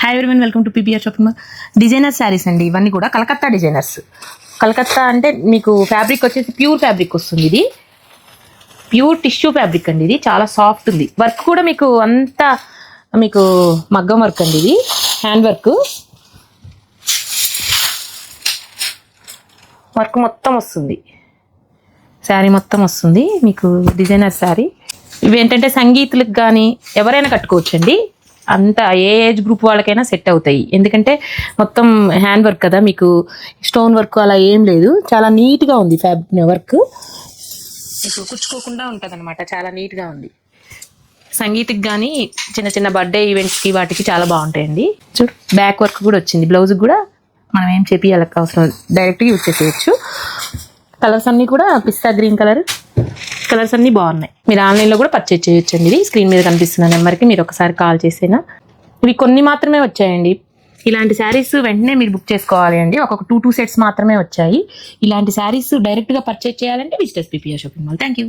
Hi everyone, welcome to PPR shopping mall. Designer saris అండి ఇవన్నీ కూడా. కలకత్తా డిజైనర్స్. కలకత్తా అంటే మీకు ఫ్యాబ్రిక్ వచ్చేసి ప్యూర్ ఫ్యాబ్రిక్ వస్తుంది. ఇది ప్యూర్ టిష్యూ ఫ్యాబ్రిక్ అండి. ఇది చాలా సాఫ్ట్ ఉంది. వర్క్ కూడా మీకు అంతా మీకు మగ్గం వర్క్ అండి. ఇది హ్యాండ్ వర్క్. వర్క్ మొత్తం వస్తుంది. శారీ మొత్తం వస్తుంది మీకు. డిజైనర్ శారీ. ఇవి ఏంటంటే సంగీతులకు కానీ ఎవరైనా కట్టుకోవచ్చండి. అంత ఏ ఏజ్ గ్రూప్ వాళ్ళకైనా సెట్ అవుతాయి. ఎందుకంటే మొత్తం హ్యాండ్ వర్క్ కదా, మీకు స్టోన్ వర్క్ అలా ఏం లేదు. చాలా నీట్గా ఉంది వర్క్. మీకు కుచ్చుకోకుండా ఉంటుంది అనమాట. చాలా నీట్గా ఉంది. సంగీత్కి కానీ చిన్న చిన్న బర్త్డే ఈవెంట్స్కి వాటికి చాలా బాగుంటాయండి. చూడు, బ్యాక్ వర్క్ కూడా వచ్చింది. బ్లౌజ్కి కూడా మనం ఏం చేపియాలక్క అవసరం, డైరెక్ట్గా యూజ్ చేసేయచ్చు. కలర్స్ అన్నీ కూడా పిస్తా గ్రీన్ కలర్స్ అన్నీ బాగున్నాయి. మీరు ఆన్లైన్లో కూడా పర్చేజ్ చేయొచ్చండి. ఇది స్క్రీన్ మీద కనిపిస్తున్న నెంబర్కి మీరు ఒకసారి కాల్ చేసేనా. ఇవి కొన్ని మాత్రమే వచ్చాయండి. ఇలాంటి శారీస్ వెంటనే మీరు బుక్ చేసుకోవాలి అండి. ఒక్కొక్క 2 సెట్స్ మాత్రమే వచ్చాయి. ఇలాంటి శారీస్ డైరెక్ట్గా పర్చేజ్ చేయాలంటే visit PPR shopping mall. Thank you.